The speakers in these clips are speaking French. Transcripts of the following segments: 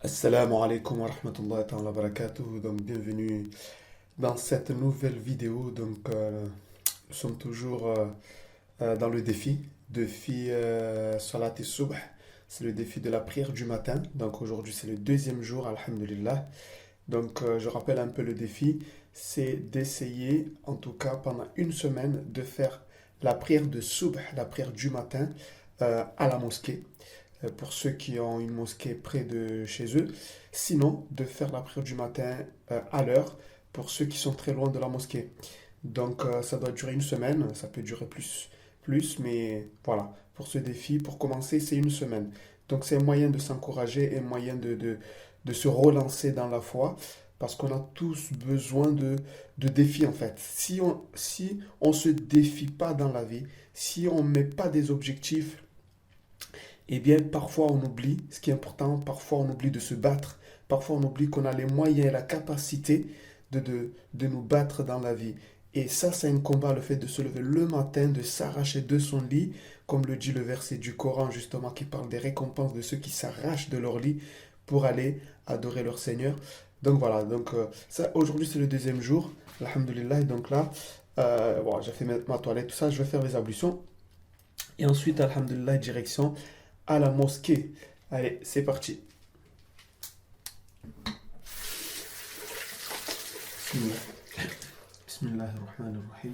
Assalamu alaikum wa rahmatullahi wa barakatuh. Donc, bienvenue dans cette nouvelle vidéo. Nous sommes toujours dans le défi Salat al-Subh. C'est le défi de la prière du matin. Donc, aujourd'hui, c'est le deuxième jour, alhamdulillah. Je rappelle un peu le défi. C'est d'essayer, en tout cas pendant une semaine, de faire la prière de Subh, la prière du matin, à la mosquée pour ceux qui ont une mosquée près de chez eux. Sinon, de faire la prière du matin à l'heure pour ceux qui sont très loin de la mosquée. Ça doit durer une semaine, ça peut durer plus, mais voilà, pour ce défi, pour commencer, c'est une semaine. Donc, c'est un moyen de s'encourager et un moyen de se relancer dans la foi. Parce qu'on a tous besoin de défis en fait. Si on se défie pas dans la vie, si on ne met pas des objectifs, eh bien, parfois on oublie ce qui est important, parfois on oublie de se battre, parfois on oublie qu'on a les moyens et la capacité de nous battre dans la vie. Et ça, c'est un combat, le fait de se lever le matin, de s'arracher de son lit, comme le dit le verset du Coran, justement, qui parle des récompenses de ceux qui s'arrachent de leur lit pour aller adorer leur Seigneur. Ça, aujourd'hui, c'est le deuxième jour, alhamdulillah. Et donc là, bon, j'ai fait ma toilette, tout ça, je vais faire les ablutions. Et ensuite, alhamdulillah, direction à la mosquée. Allez, c'est parti. Bismillahirrahmanirrahim.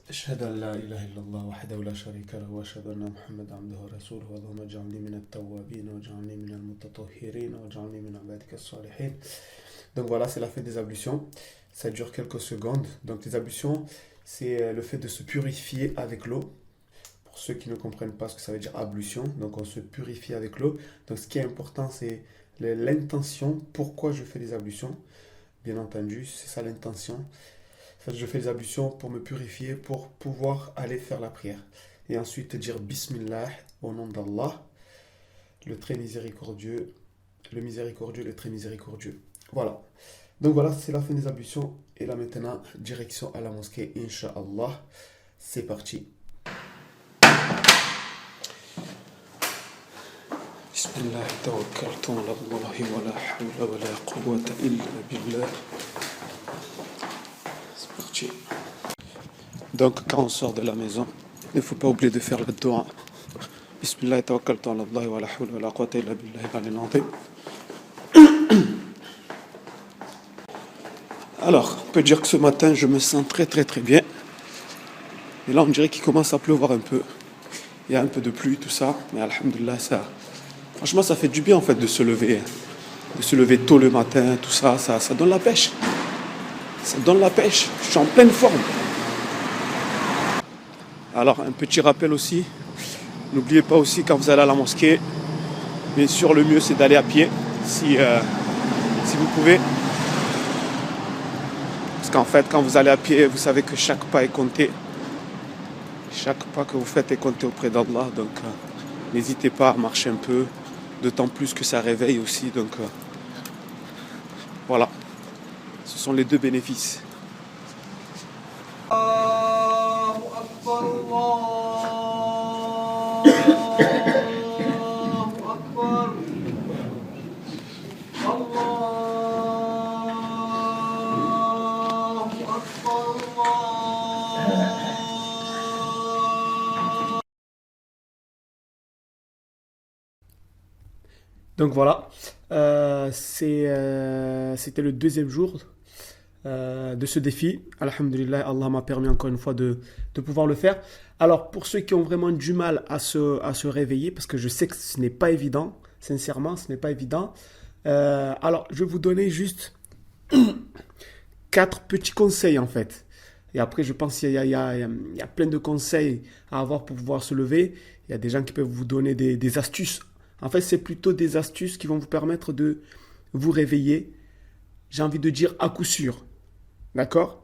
أشهد أن لا إله إلا الله وحده لا شريك له وأشهد أن محمدا عبده ورسوله اللهم اجعلني من التوابين واجعلني من المتطهرين واجعلني من عبادك الصالحين. Donc voilà, c'est la fin des ablutions. Ça dure quelques secondes. Donc les ablutions, c'est le fait de se purifier avec l'eau. Pour ceux qui ne comprennent pas ce que ça veut dire ablution, donc on se purifie avec l'eau. Donc ce qui est important, c'est l'intention. Pourquoi je fais les ablutions? Bien entendu, c'est ça l'intention. Je fais les ablutions pour me purifier, pour pouvoir aller faire la prière. Et ensuite dire Bismillah au nom d'Allah, le très miséricordieux, le très miséricordieux. Voilà. Donc voilà, c'est la fin des ablutions. Et là maintenant, direction à la mosquée, Inch'Allah. C'est parti. Bismillah, tawakkaltu ala Allahi wa la hawla wa la quwwata illa billah. C'est parti. Donc quand on sort de la maison, il ne faut pas oublier de faire le doua. Bismillah, tawakkaltu ala Allahi wa la hawla wa la quwwata illa billahi al-'aliyyil 'azim. Alors, on peut dire que ce matin, je me sens très très très bien. Et là, on dirait qu'il commence à pleuvoir un peu. Il y a un peu de pluie, tout ça. Mais alhamdoulilah, franchement, ça fait du bien en fait de se lever. De se lever tôt le matin, tout ça, ça donne la pêche. Ça donne la pêche. Je suis en pleine forme. Alors, un petit rappel aussi. N'oubliez pas aussi, quand vous allez à la mosquée, bien sûr, le mieux, c'est d'aller à pied, si vous pouvez. Parce qu'en fait, quand vous allez à pied, vous savez que chaque pas est compté. Chaque pas que vous faites est compté auprès d'Allah. Donc, n'hésitez pas à marcher un peu. D'autant plus que ça réveille aussi. Donc, voilà. Ce sont les deux bénéfices. Donc voilà, c'était le deuxième jour de ce défi. Alhamdulillah, Allah m'a permis encore une fois de pouvoir le faire. Alors, pour ceux qui ont vraiment du mal à se réveiller, parce que je sais que ce n'est pas évident, sincèrement, ce n'est pas évident. Alors, je vais vous donner juste 4 petits conseils en fait. Et après, je pense qu'il y a plein de conseils à avoir pour pouvoir se lever. Il y a des gens qui peuvent vous donner des astuces. En fait, c'est plutôt des astuces qui vont vous permettre de vous réveiller, j'ai envie de dire à coup sûr. D'accord?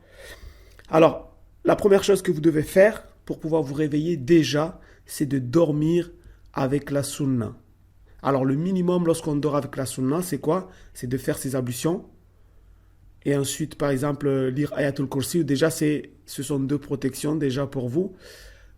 Alors, la première chose que vous devez faire pour pouvoir vous réveiller déjà, c'est de dormir avec la sunna. Alors, le minimum lorsqu'on dort avec la sunna, c'est quoi? C'est de faire ses ablutions et ensuite, par exemple, lire Ayatul Kursi. Déjà, ce sont deux protections déjà pour vous.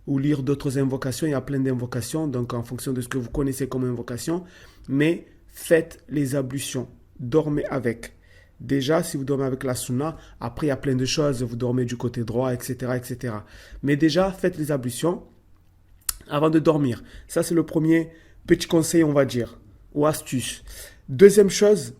Ou lire d'autres invocations. Il y a plein d'invocations, donc en fonction de ce que vous connaissez comme invocation. Mais faites les ablutions. Dormez avec. Déjà, si vous dormez avec la sunna, après il y a plein de choses. Vous dormez du côté droit, etc., etc. Mais déjà, faites les ablutions avant de dormir. Ça, c'est le premier petit conseil, on va dire, ou astuce. Deuxième chose,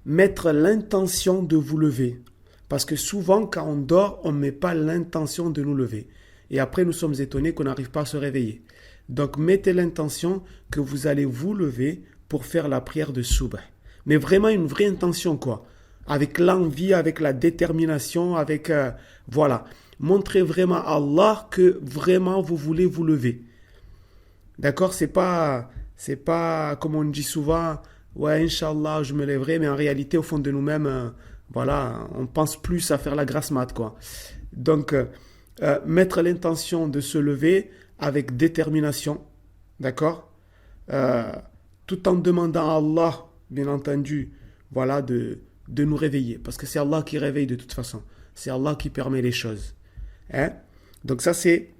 mettre l'intention de vous lever. Parce que souvent, quand on dort, on ne met pas l'intention de nous lever. Et après, nous sommes étonnés qu'on n'arrive pas à se réveiller. Donc, mettez l'intention que vous allez vous lever pour faire la prière de Subh. Mais vraiment une vraie intention, quoi. Avec l'envie, avec la détermination, avec... voilà. Montrez vraiment à Allah que vraiment vous voulez vous lever. D'accord? C'est pas, comme on dit souvent, ouais, Inch'Allah, je me lèverai, mais en réalité, au fond de nous-mêmes, voilà, on pense plus à faire la grasse mat, quoi. Donc... mettre l'intention de se lever avec détermination, d'accord, tout en demandant à Allah, bien entendu, voilà, de nous réveiller, parce que c'est Allah qui réveille de toute façon, c'est Allah qui permet les choses. Hein? Donc ça, c'est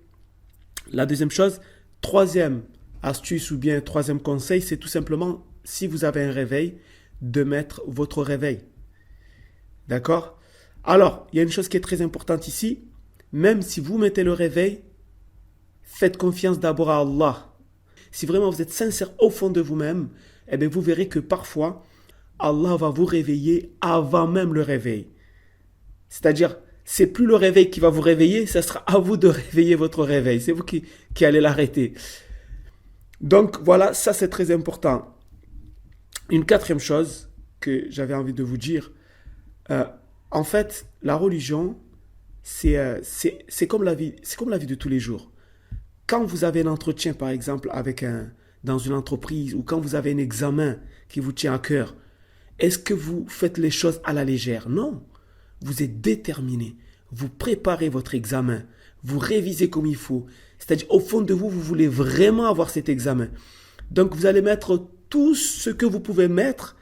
la deuxième chose. Troisième astuce ou bien troisième conseil, c'est tout simplement, si vous avez un réveil, de mettre votre réveil. D'accord? Alors, il y a une chose qui est très importante ici. Même si vous mettez le réveil, faites confiance d'abord à Allah. Si vraiment vous êtes sincère au fond de vous-même, eh bien vous verrez que parfois, Allah va vous réveiller avant même le réveil. C'est-à-dire, c'est plus le réveil qui va vous réveiller, ça sera à vous de réveiller votre réveil. C'est vous qui allez l'arrêter. Donc voilà, ça c'est très important. Une quatrième chose que j'avais envie de vous dire, en fait, la religion, c'est comme la vie, c'est comme la vie de tous les jours. Quand vous avez un entretien, par exemple, dans une entreprise, ou quand vous avez un examen qui vous tient à cœur, est-ce que vous faites les choses à la légère? Non. Vous êtes déterminé. Vous préparez votre examen. Vous révisez comme il faut. C'est-à-dire, au fond de vous, vous voulez vraiment avoir cet examen. Donc, vous allez mettre tout ce que vous pouvez mettre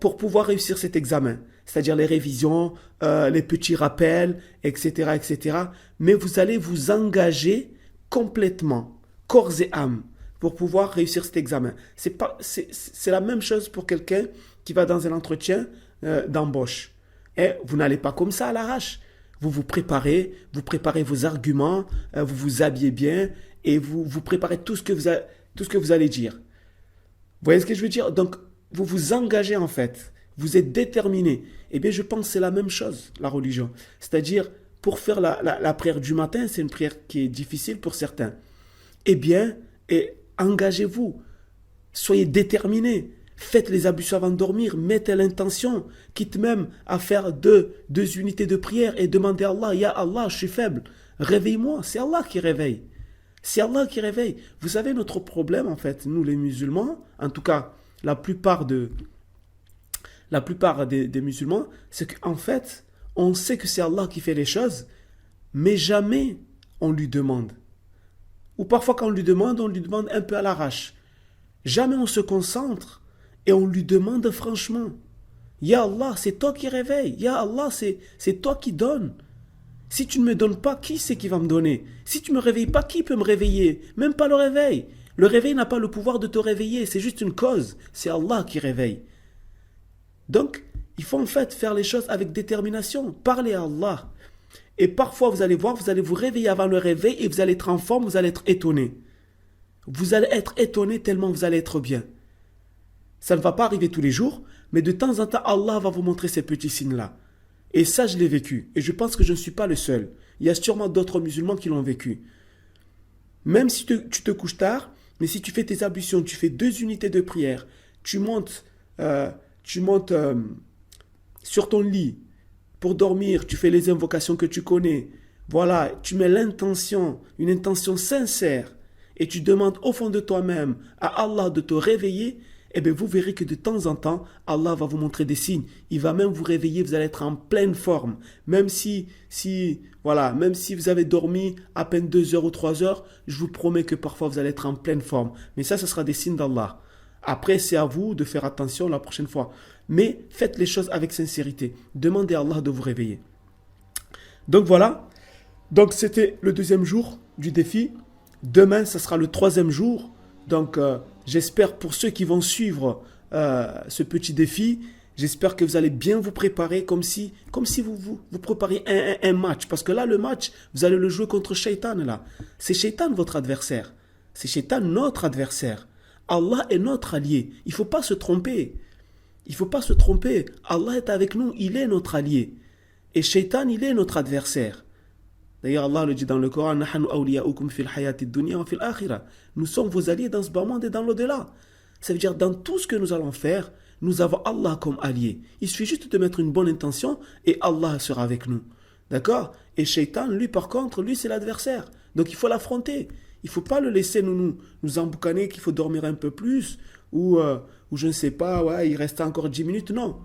pour pouvoir réussir cet examen. C'est-à-dire les révisions, les petits rappels, etc., etc. Mais vous allez vous engager complètement, corps et âme, pour pouvoir réussir cet examen. C'est la même chose pour quelqu'un qui va dans un entretien d'embauche. Et vous n'allez pas comme ça à l'arrache. Vous préparez vos arguments, vous vous habillez bien et vous préparez tout ce que vous allez dire. Vous voyez ce que je veux dire? Donc, vous vous engagez en fait. Vous êtes déterminé. Eh bien, je pense que c'est la même chose, la religion. C'est-à-dire, pour faire la prière du matin, c'est une prière qui est difficile pour certains. Eh bien, engagez-vous. Soyez déterminés. Faites les ablutions avant de dormir. Mettez l'intention, quitte même à faire deux unités de prière et demandez à Allah, Ya Allah, je suis faible. Réveille-moi. C'est Allah qui réveille. C'est Allah qui réveille. Vous savez, notre problème, en fait, nous les musulmans, en tout cas, la plupart des musulmans, c'est qu'en fait, on sait que c'est Allah qui fait les choses, mais jamais on lui demande. Ou parfois quand on lui demande un peu à l'arrache. Jamais on se concentre et on lui demande franchement. Ya Allah, c'est toi qui réveilles. Ya Allah, c'est toi qui donnes. Si tu ne me donnes pas, qui c'est qui va me donner? Si tu ne me réveilles pas, qui peut me réveiller? Même pas le réveil. Le réveil n'a pas le pouvoir de te réveiller, c'est juste une cause. C'est Allah qui réveille. Donc, il faut en fait faire les choses avec détermination. Parlez à Allah. Et parfois, vous allez voir, vous allez vous réveiller avant le réveil et vous allez être en forme, vous allez être étonné. Vous allez être étonné tellement vous allez être bien. Ça ne va pas arriver tous les jours, mais de temps en temps, Allah va vous montrer ces petits signes-là. Et ça, je l'ai vécu. Et je pense que je ne suis pas le seul. Il y a sûrement d'autres musulmans qui l'ont vécu. Même si tu te couches tard, mais si tu fais tes ablutions, tu fais 2 unités de prière, tu montes sur ton lit pour dormir, tu fais les invocations que tu connais. Voilà, tu mets l'intention, une intention sincère, et tu demandes au fond de toi-même à Allah de te réveiller, eh bien vous verrez que de temps en temps, Allah va vous montrer des signes. Il va même vous réveiller, vous allez être en pleine forme. Même si vous avez dormi à peine 2 heures ou 3 heures, je vous promets que parfois vous allez être en pleine forme. Mais ça sera des signes d'Allah. Après, c'est à vous de faire attention la prochaine fois. Mais faites les choses avec sincérité. Demandez à Allah de vous réveiller. Donc voilà. Donc c'était le 2e jour du défi. Demain, ça sera le 3e jour. Donc j'espère pour ceux qui vont suivre ce petit défi, j'espère que vous allez bien vous préparer comme si vous prépariez un match. Parce que là, le match, vous allez le jouer contre Shaitan. Là. C'est Shaitan votre adversaire. C'est Shaitan notre adversaire. Allah est notre allié. Il ne faut pas se tromper. Il ne faut pas se tromper. Allah est avec nous. Il est notre allié. Et Shaitan, il est notre adversaire. D'ailleurs, Allah le dit dans le Coran, nous sommes vos alliés dans ce bas monde et dans l'au-delà. Ça veut dire, dans tout ce que nous allons faire, nous avons Allah comme allié. Il suffit juste de mettre une bonne intention et Allah sera avec nous. D'accord? Et Shaitan, lui, par contre, lui, c'est l'adversaire. Donc, il faut l'affronter. Il ne faut pas le laisser nous emboucaner qu'il faut dormir un peu plus ou je ne sais pas, il reste encore 10 minutes. Non.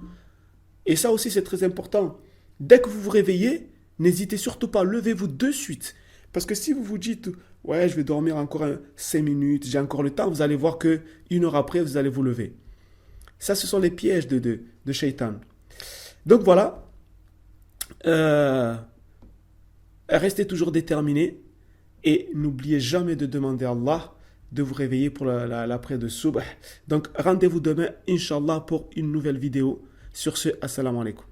Et ça aussi, c'est très important. Dès que vous vous réveillez, n'hésitez surtout pas, levez-vous de suite. Parce que si vous vous dites, je vais dormir encore 5 minutes, j'ai encore le temps, vous allez voir que 1 heure après, vous allez vous lever. Ça, ce sont les pièges de Shaitan. Donc voilà. Restez toujours déterminés et n'oubliez jamais de demander à Allah de vous réveiller pour l'après de Subh. Donc rendez-vous demain, Inch'Allah, pour une nouvelle vidéo. Sur ce, assalamu alaikum.